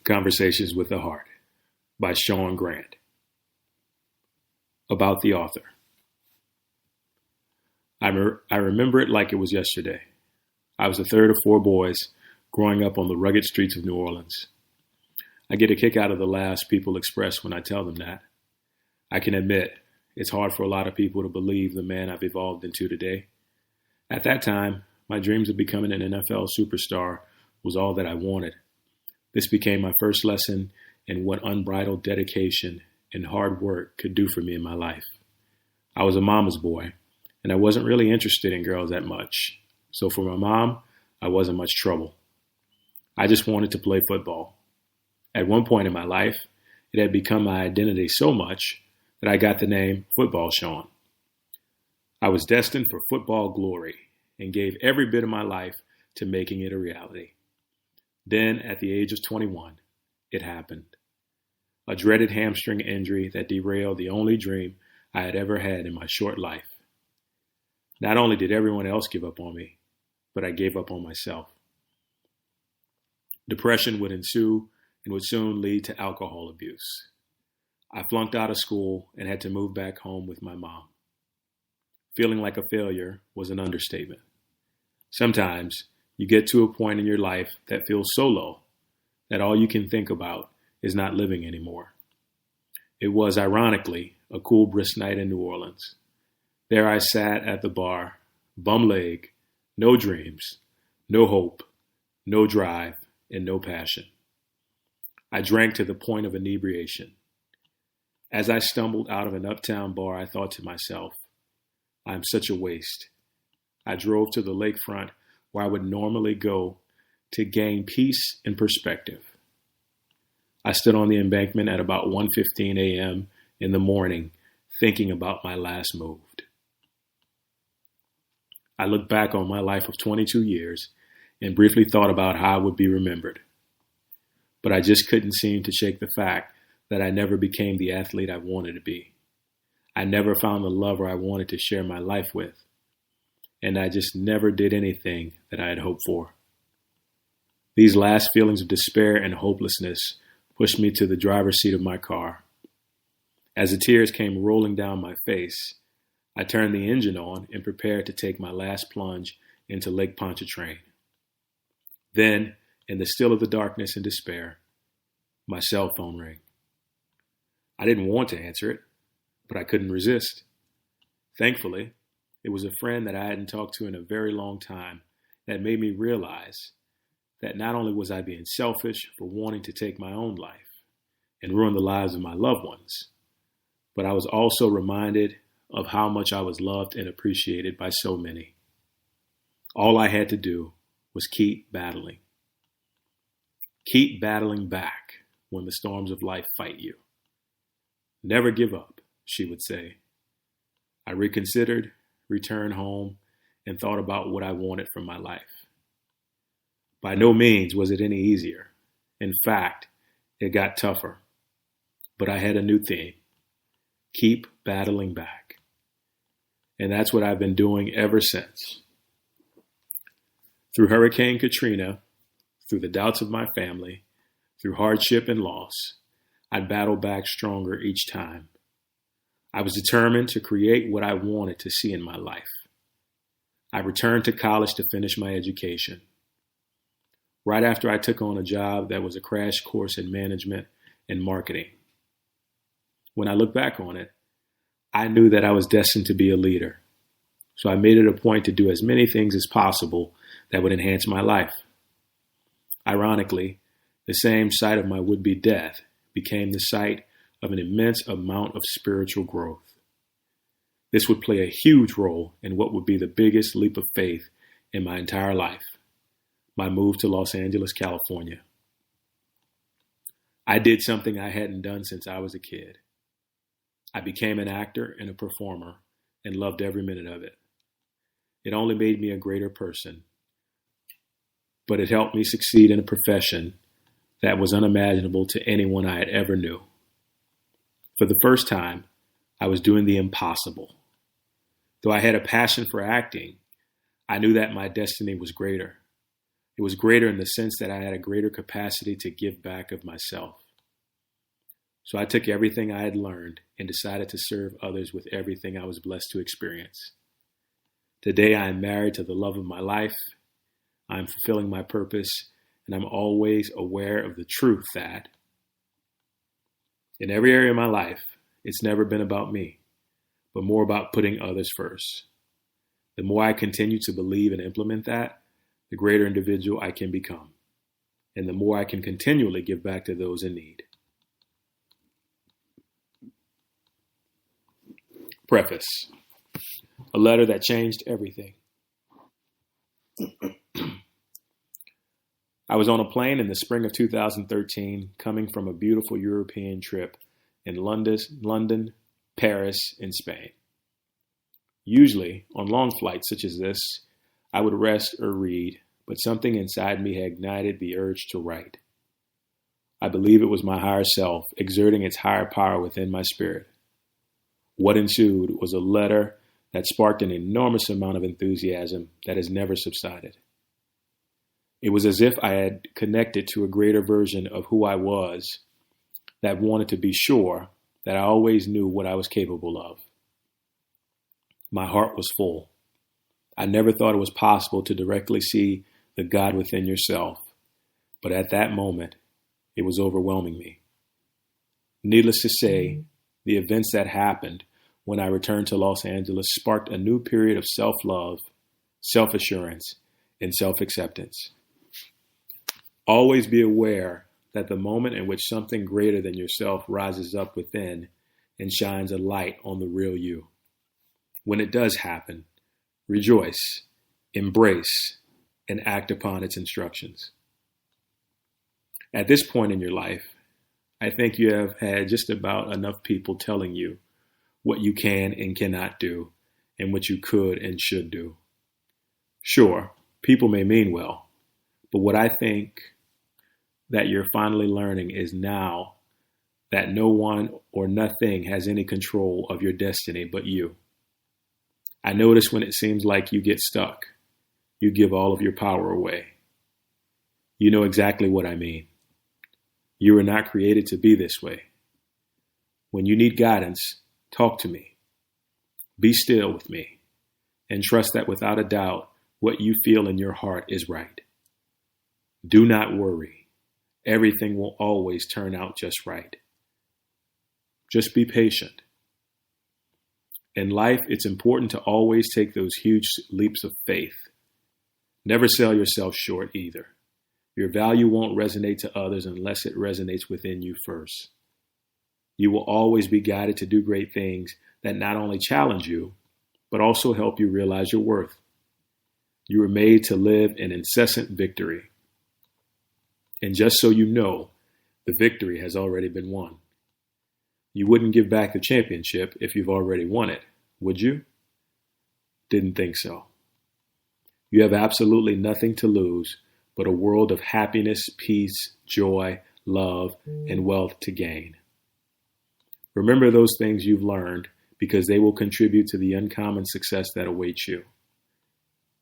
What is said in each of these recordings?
Conversations with the Heart by Shaun Grant. About the author. I remember it like it was yesterday. I was the third of four boys growing up on the rugged streets of New Orleans. I get a kick out of the laughs people express when I tell them that. I can admit, it's hard for a lot of people to believe the man I've evolved into today. At that time, my dreams of becoming an NFL superstar was all that I wanted. This became my first lesson in what unbridled dedication and hard work could do for me in my life. I was a mama's boy, and I wasn't really interested in girls that much. So for my mom, I wasn't much trouble. I just wanted to play football. At one point in my life, it had become my identity so much that I got the name Football Shaun. I was destined for football glory and gave every bit of my life to making it a reality. Then, at the age of 21, it happened. A dreaded hamstring injury that derailed the only dream I had ever had in my short life. Not only did everyone else give up on me, but I gave up on myself. Depression would ensue and would soon lead to alcohol abuse. I flunked out of school and had to move back home with my mom. Feeling like a failure was an understatement. Sometimes you get to a point in your life that feels so low that all you can think about is not living anymore. It was, ironically, a cool, brisk night in New Orleans. There I sat at the bar, bum leg, no dreams, no hope, no drive, and no passion. I drank to the point of inebriation. As I stumbled out of an uptown bar, I thought to myself, I'm such a waste. I drove to the lakefront where I would normally go to gain peace and perspective. I stood on the embankment at about 1:15 a.m. in the morning, thinking about my last move. I looked back on my life of 22 years and briefly thought about how I would be remembered. But I just couldn't seem to shake the fact that I never became the athlete I wanted to be. I never found the lover I wanted to share my life with. And I just never did anything that I had hoped for. These last feelings of despair and hopelessness pushed me to the driver's seat of my car. As the tears came rolling down my face, I turned the engine on and prepared to take my last plunge into Lake Pontchartrain. Then, in the still of the darkness and despair, my cell phone rang. I didn't want to answer it, but I couldn't resist. Thankfully, it was a friend that I hadn't talked to in a very long time that made me realize that not only was I being selfish for wanting to take my own life and ruin the lives of my loved ones, but I was also reminded of how much I was loved and appreciated by so many. All I had to do was keep battling. Keep battling back when the storms of life fight you. Never give up, she would say. I reconsidered, returned home, and thought about what I wanted from my life. By no means was it any easier. In fact, it got tougher. But I had a new theme. Keep battling back. And that's what I've been doing ever since. Through Hurricane Katrina, through the doubts of my family, through hardship and loss, I battled back stronger each time. I was determined to create what I wanted to see in my life. I returned to college to finish my education. Right after I took on a job that was a crash course in management and marketing. When I look back on it, I knew that I was destined to be a leader. So I made it a point to do as many things as possible that would enhance my life. Ironically, the same site of my would-be death became the site of an immense amount of spiritual growth. This would play a huge role in what would be the biggest leap of faith in my entire life, my move to Los Angeles, California. I did something I hadn't done since I was a kid. I became an actor and a performer and loved every minute of it. It only made me a greater person, but it helped me succeed in a profession that was unimaginable to anyone I had ever knew. For the first time, I was doing the impossible. Though I had a passion for acting, I knew that my destiny was greater. It was greater in the sense that I had a greater capacity to give back of myself. So I took everything I had learned and decided to serve others with everything I was blessed to experience. Today I am married to the love of my life. I am fulfilling my purpose, and I'm always aware of the truth that in every area of my life, it's never been about me, but more about putting others first. The more I continue to believe and implement that, the greater individual I can become, and the more I can continually give back to those in need. Preface. A letter that changed everything. I was on a plane in the spring of 2013, coming from a beautiful European trip in London, Paris, and Spain. Usually, on long flights such as this, I would rest or read, but something inside me had ignited the urge to write. I believe it was my higher self exerting its higher power within my spirit. What ensued was a letter that sparked an enormous amount of enthusiasm that has never subsided. It was as if I had connected to a greater version of who I was that wanted to be sure that I always knew what I was capable of. My heart was full. I never thought it was possible to directly see the God within yourself, but at that moment, it was overwhelming me. Needless to say, the events that happened when I returned to Los Angeles sparked a new period of self-love, self-assurance, and self-acceptance. Always be aware that the moment in which something greater than yourself rises up within and shines a light on the real you. When it does happen, rejoice, embrace, and act upon its instructions. At this point in your life, I think you have had just about enough people telling you what you can and cannot do and what you could and should do. Sure, people may mean well, but what I think that you're finally learning is now that no one or nothing has any control of your destiny but you. I notice when it seems like you get stuck, you give all of your power away. You know exactly what I mean. You were not created to be this way. When you need guidance, talk to me. Be still with me and trust that without a doubt, what you feel in your heart is right. Do not worry. Everything will always turn out just right. Just be patient. In life, it's important to always take those huge leaps of faith. Never sell yourself short either. Your value won't resonate to others unless it resonates within you first. You will always be guided to do great things that not only challenge you, but also help you realize your worth. You were made to live in incessant victory. And just so you know, the victory has already been won. You wouldn't give back the championship if you've already won it, would you? Didn't think so. You have absolutely nothing to lose but a world of happiness, peace, joy, love, and wealth to gain. Remember those things you've learned because they will contribute to the uncommon success that awaits you.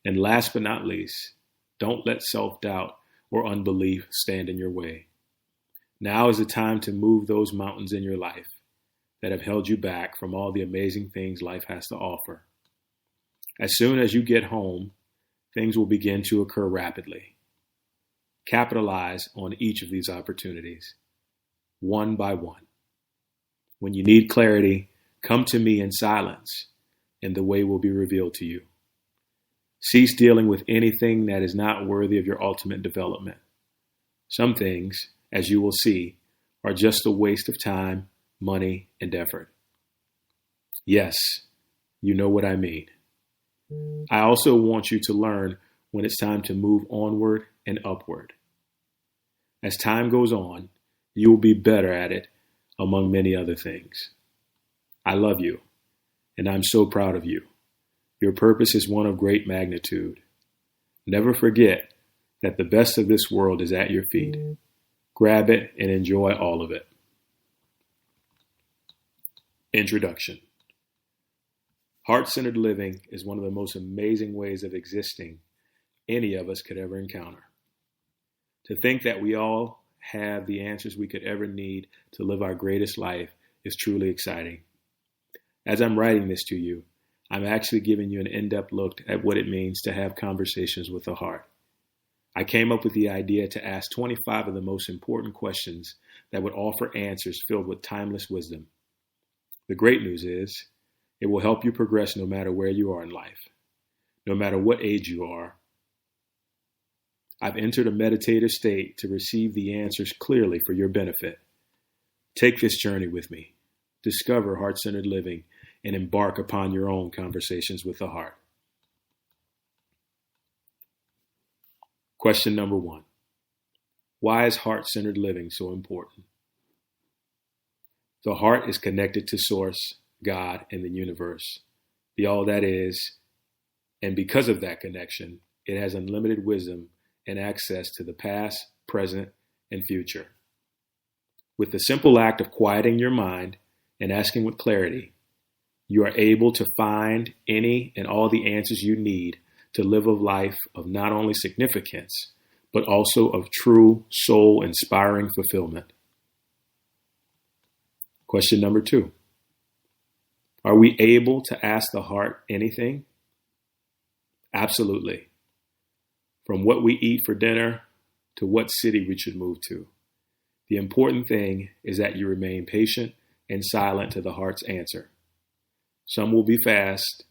And last but not least, don't let self-doubt or unbelief stand in your way. Now is the time to move those mountains in your life that have held you back from all the amazing things life has to offer. As soon as you get home, things will begin to occur rapidly. Capitalize on each of these opportunities, one by one. When you need clarity, come to me in silence, and the way will be revealed to you. Cease dealing with anything that is not worthy of your ultimate development. Some things, as you will see, are just a waste of time, money, and effort. Yes, you know what I mean. I also want you to learn when it's time to move onward and upward. As time goes on, you will be better at it, among many other things. I love you, and I'm so proud of you. Your purpose is one of great magnitude. Never forget that the best of this world is at your feet. Grab it and enjoy all of it. Introduction. Heart-centered living is one of the most amazing ways of existing any of us could ever encounter. To think that we all have the answers we could ever need to live our greatest life is truly exciting. As I'm writing this to you, I'm actually giving you an in-depth look at what it means to have conversations with the heart. I came up with the idea to ask 25 of the most important questions that would offer answers filled with timeless wisdom. The great news is, it will help you progress no matter where you are in life, no matter what age you are. I've entered a meditative state to receive the answers clearly for your benefit. Take this journey with me. Discover heart-centered living and embark upon your own conversations with the heart. Question number 1. Why is heart-centered living so important? The heart is connected to Source, God, and the universe, the all that is, and because of that connection, it has unlimited wisdom and access to the past, present, and future. With the simple act of quieting your mind and asking with clarity, you are able to find any and all the answers you need to live a life of not only significance, but also of true soul-inspiring fulfillment. Question number 2. Are we able to ask the heart anything? Absolutely. From what we eat for dinner to what city we should move to. The important thing is that you remain patient and silent to the heart's answer. Some will be fast,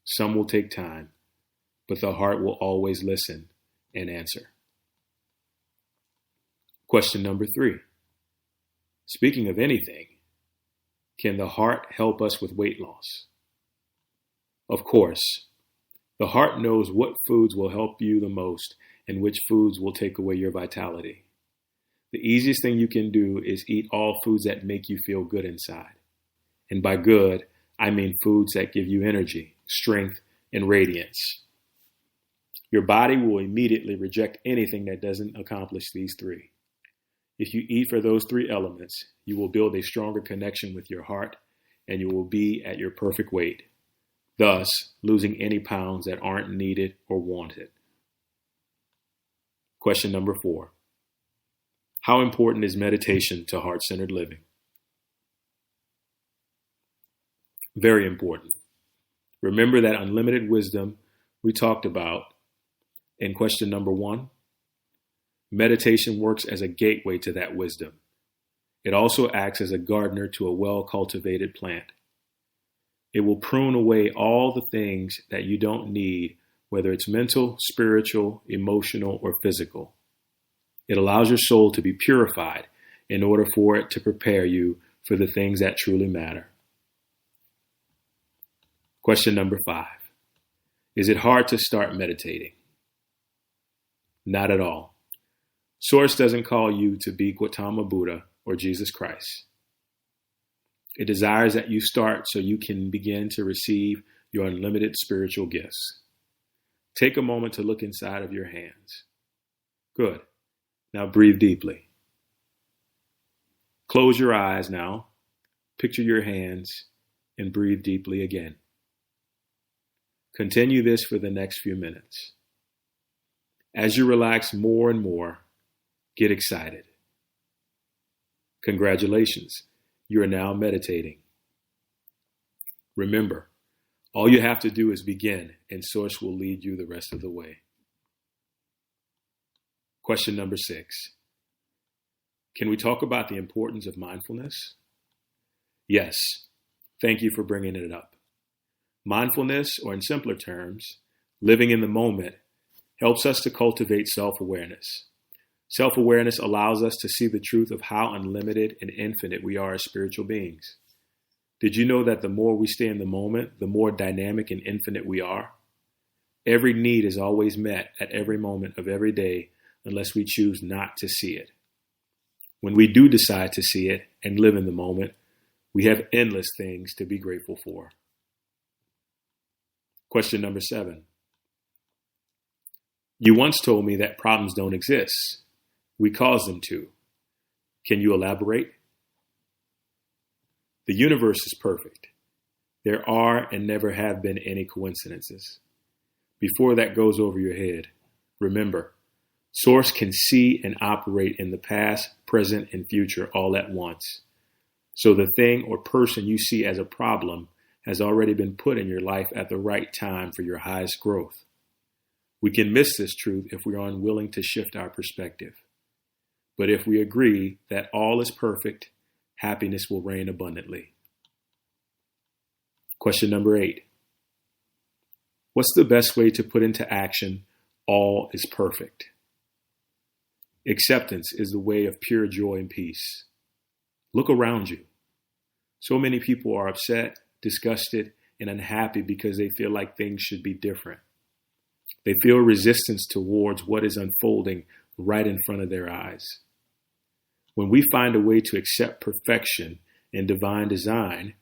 some will take time, but the heart will always listen and answer. Question number 3. Speaking of anything, can the heart help us with weight loss? Of course. The heart knows what foods will help you the most and which foods will take away your vitality. The easiest thing you can do is eat all foods that make you feel good inside. And by good, I mean foods that give you energy, strength, and radiance. Your body will immediately reject anything that doesn't accomplish these 3. If you eat for those 3 elements, you will build a stronger connection with your heart and you will be at your perfect weight, thus losing any pounds that aren't needed or wanted. Question number 4. How important is meditation to heart-centered living? Very important. Remember that unlimited wisdom we talked about in question number 1? Meditation works as a gateway to that wisdom. It also acts as a gardener to a well-cultivated plant. It will prune away all the things that you don't need, whether it's mental, spiritual, emotional, or physical. It allows your soul to be purified in order for it to prepare you for the things that truly matter. Question number 5. Is it hard to start meditating? Not at all. Source doesn't call you to be Gautama Buddha or Jesus Christ. It desires that you start so you can begin to receive your unlimited spiritual gifts. Take a moment to look inside of your hands. Good. Now breathe deeply. Close your eyes now. Picture your hands and breathe deeply again. Continue this for the next few minutes. As you relax more and more, get excited. Congratulations, you are now meditating. Remember, all you have to do is begin, and Source will lead you the rest of the way. Question number 6. Can we talk about the importance of mindfulness? Yes, thank you for bringing it up. Mindfulness, or in simpler terms, living in the moment, helps us to cultivate self-awareness. Self-awareness allows us to see the truth of how unlimited and infinite we are as spiritual beings. Did you know that the more we stay in the moment, the more dynamic and infinite we are? Every need is always met at every moment of every day unless we choose not to see it. When we do decide to see it and live in the moment, we have endless things to be grateful for. Question number 7. You once told me that problems don't exist. We cause them to. Can you elaborate? The universe is perfect. There are and never have been any coincidences. Before that goes over your head, remember, Source can see and operate in the past, present, and future all at once. So the thing or person you see as a problem has already been put in your life at the right time for your highest growth. We can miss this truth if we are unwilling to shift our perspective. But if we agree that all is perfect, happiness will reign abundantly. Question number 8. What's the best way to put into action all is perfect? Acceptance is the way of pure joy and peace. Look around you. So many people are upset, disgusted, and unhappy because they feel like things should be different. They feel resistance towards what is unfolding right in front of their eyes. When we find a way to accept perfection and divine design,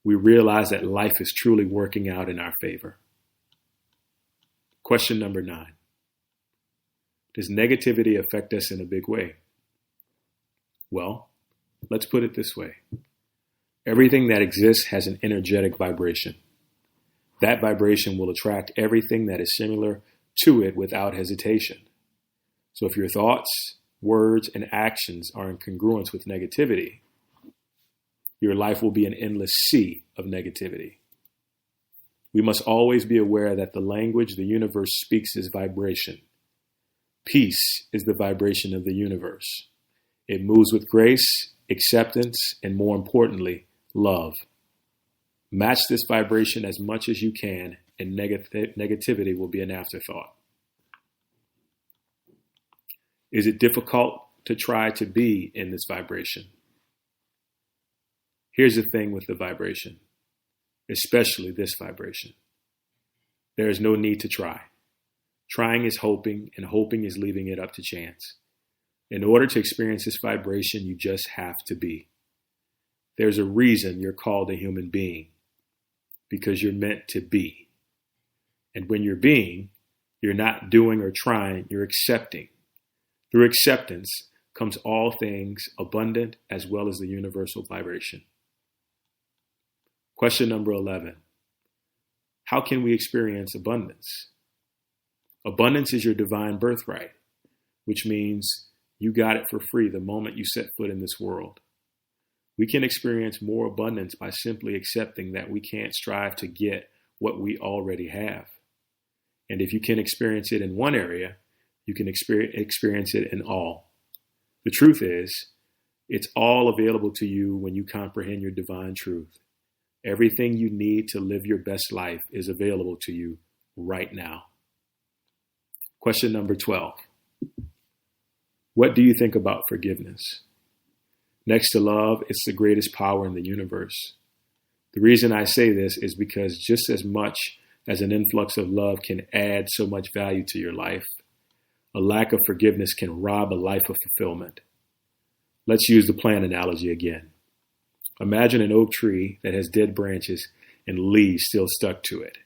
we realize that life is truly working out in our favor. Question number 9. Does negativity affect us in a big way? Well, let's put it this way. Everything that exists has an energetic vibration. That vibration will attract everything that is similar to it without hesitation. So if your thoughts, words, and actions are in congruence with negativity, your life will be an endless sea of negativity. We must always be aware that the language the universe speaks is vibration. Peace is the vibration of the universe. It moves with grace, acceptance, and more importantly, love. Match this vibration as much as you can, and negativity will be an afterthought. Is it difficult to try to be in this vibration? Here's the thing with the vibration, especially this vibration. There is no need to try. Trying is hoping, and hoping is leaving it up to chance. In order to experience this vibration, you just have to be. There's a reason you're called a human being, because you're meant to be. And when you're being, you're not doing or trying, you're accepting. Through acceptance comes all things abundant as well as the universal vibration. Question number 11. How can we experience abundance? Abundance is your divine birthright, which means you got it for free the moment you set foot in this world. We can experience more abundance by simply accepting that we can't strive to get what we already have. And if you can experience it in one area, you can experience it in all. The truth is, it's all available to you when you comprehend your divine truth. Everything you need to live your best life is available to you right now. Question number 12. What do you think about forgiveness? Next to love, it's the greatest power in the universe. The reason I say this is because just as much as an influx of love can add so much value to your life, a lack of forgiveness can rob a life of fulfillment. Let's use the plant analogy again. Imagine an oak tree that has dead branches and leaves still stuck to it.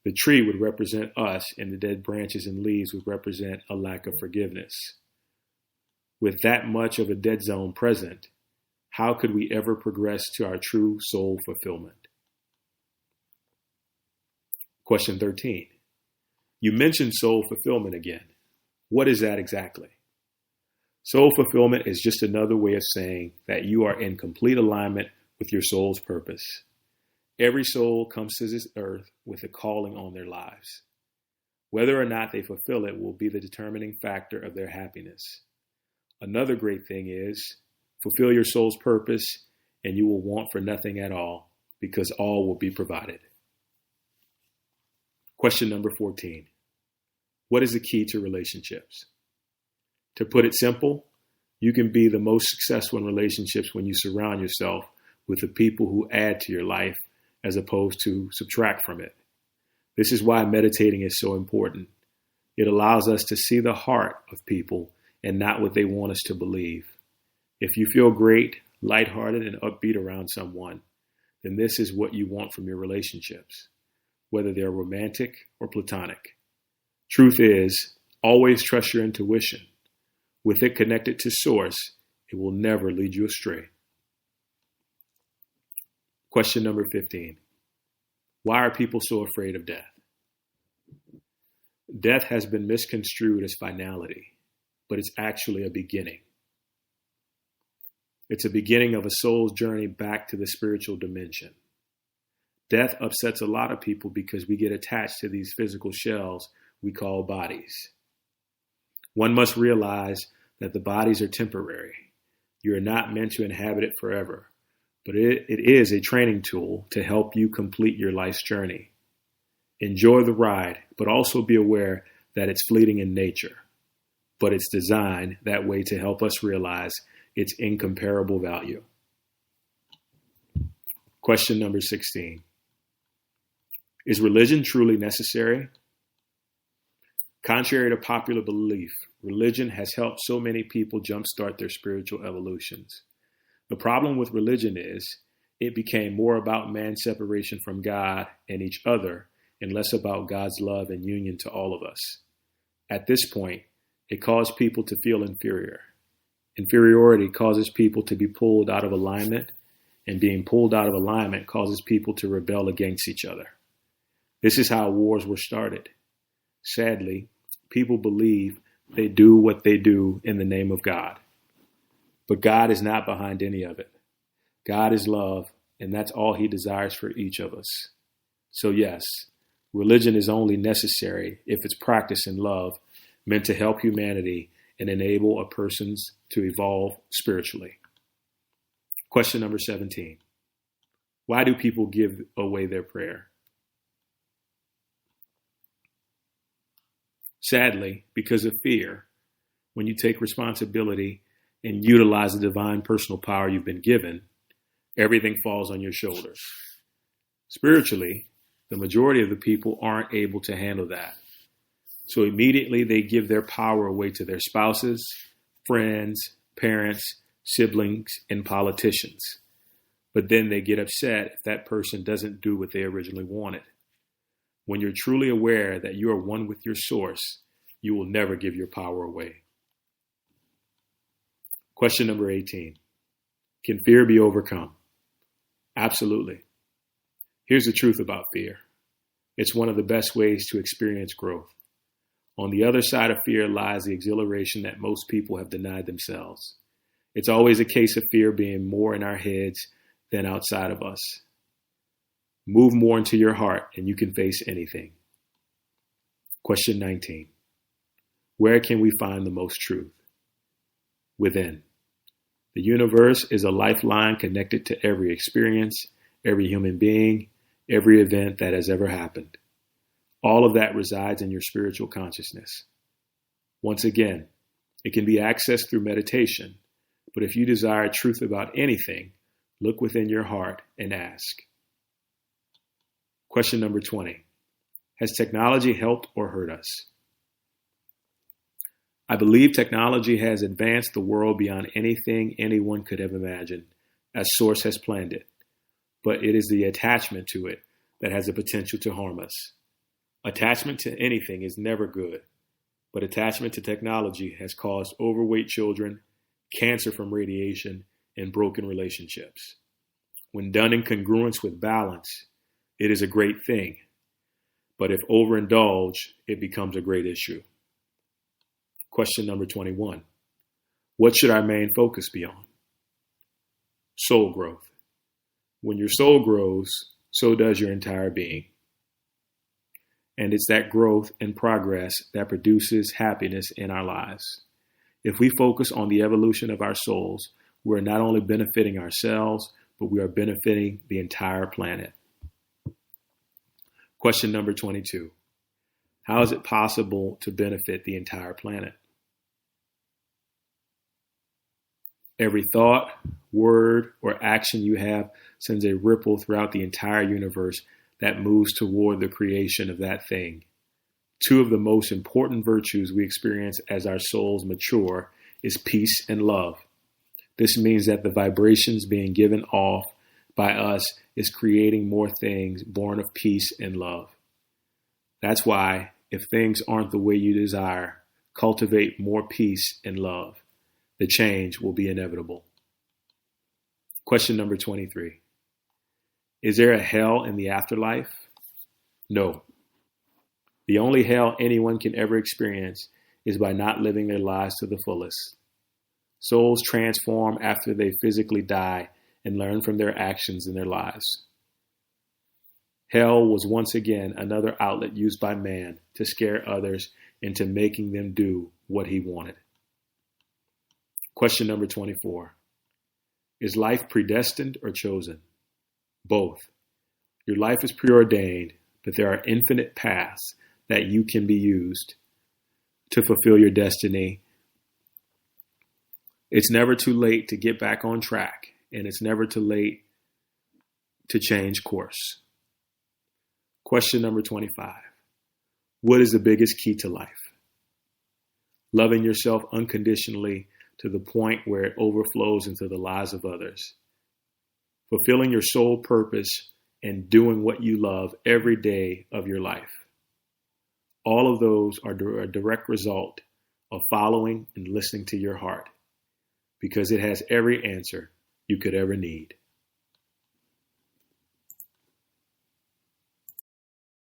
The tree would represent us, and the dead branches and leaves would represent a lack of forgiveness. With that much of a dead zone present, how could we ever progress to our true soul fulfillment? Question 13. You mentioned soul fulfillment again. What is that exactly? Soul fulfillment is just another way of saying that you are in complete alignment with your soul's purpose. Every soul comes to this earth with a calling on their lives. Whether or not they fulfill it will be the determining factor of their happiness. Another great thing is, fulfill your soul's purpose and you will want for nothing at all, because all will be provided. Question number 14. What is the key to relationships? To put it simple, you can be the most successful in relationships when you surround yourself with the people who add to your life as opposed to subtract from it. This is why meditating is so important. It allows us to see the heart of people and not what they want us to believe. If you feel great, lighthearted, and upbeat around someone, then this is what you want from your relationships, whether they're romantic or platonic. Truth is, always trust your intuition. With it connected to source, it will never lead you astray. Question number 15. Why are people so afraid of death? Death has been misconstrued as finality, but it's actually a beginning. It's a beginning of a soul's journey back to the spiritual dimension. Death upsets a lot of people because we get attached to these physical shells we call bodies. One must realize that the bodies are temporary. You are not meant to inhabit it forever, but it is a training tool to help you complete your life's journey. Enjoy the ride, but also be aware that it's fleeting in nature, but it's designed that way to help us realize its incomparable value. Question number 16. Is religion truly necessary? Contrary to popular belief, religion has helped so many people jumpstart their spiritual evolutions. The problem with religion is it became more about man's separation from God and each other and less about God's love and union to all of us. At this point, it caused people to feel inferior. Inferiority causes people to be pulled out of alignment, and being pulled out of alignment causes people to rebel against each other. This is how wars were started. Sadly, people believe they do what they do in the name of God. But God is not behind any of it. God is love, and that's all he desires for each of us. So yes, religion is only necessary if it's practiced in love, meant to help humanity and enable a person to evolve spiritually. Question number 17. Why do people give away their prayer? Sadly, because of fear. When you take responsibility and utilize the divine personal power you've been given, everything falls on your shoulders. Spiritually, the majority of the people aren't able to handle that. So immediately they give their power away to their spouses, friends, parents, siblings, and politicians. But then they get upset if that person doesn't do what they originally wanted. When you're truly aware that you are one with your source, you will never give your power away. Question number 18. Can fear be overcome? Absolutely. Here's the truth about fear. It's one of the best ways to experience growth. On the other side of fear lies the exhilaration that most people have denied themselves. It's always a case of fear being more in our heads than outside of us. Move more into your heart and you can face anything. Question 19. Where can we find the most truth? Within. The universe is a lifeline connected to every experience, every human being, every event that has ever happened. All of that resides in your spiritual consciousness. Once again, it can be accessed through meditation, but if you desire truth about anything, look within your heart and ask. Question number 20. Has technology helped or hurt us? I believe technology has advanced the world beyond anything anyone could have imagined, as Source has planned it. But it is the attachment to it that has the potential to harm us. Attachment to anything is never good, but attachment to technology has caused overweight children, cancer from radiation, and broken relationships. When done in congruence with balance, it is a great thing. But if overindulged, it becomes a great issue. Question number 21. What should our main focus be on? Soul growth. When your soul grows, so does your entire being. And it's that growth and progress that produces happiness in our lives. If we focus on the evolution of our souls, we're not only benefiting ourselves, but we are benefiting the entire planet. Question number 22. How is it possible to benefit the entire planet? Every thought, word, or action you have sends a ripple throughout the entire universe that moves toward the creation of that thing. Two of the most important virtues we experience as our souls mature is peace and love. This means that the vibrations being given off by us is creating more things born of peace and love. That's why, if things aren't the way you desire, cultivate more peace and love. The change will be inevitable. Question number 23. Is there a hell in the afterlife? No. The only hell anyone can ever experience is by not living their lives to the fullest. Souls transform after they physically die and learn from their actions in their lives. Hell was once again another outlet used by man to scare others into making them do what he wanted. Question number 24. Is life predestined or chosen? Both. Your life is preordained, but there are infinite paths that you can be used to fulfill your destiny. It's never too late to get back on track, and it's never too late to change course. Question number 25. What is the biggest key to life? Loving yourself unconditionally to the point where it overflows into the lives of others. Fulfilling your sole purpose and doing what you love every day of your life. All of those are a direct result of following and listening to your heart, because it has every answer you could ever need.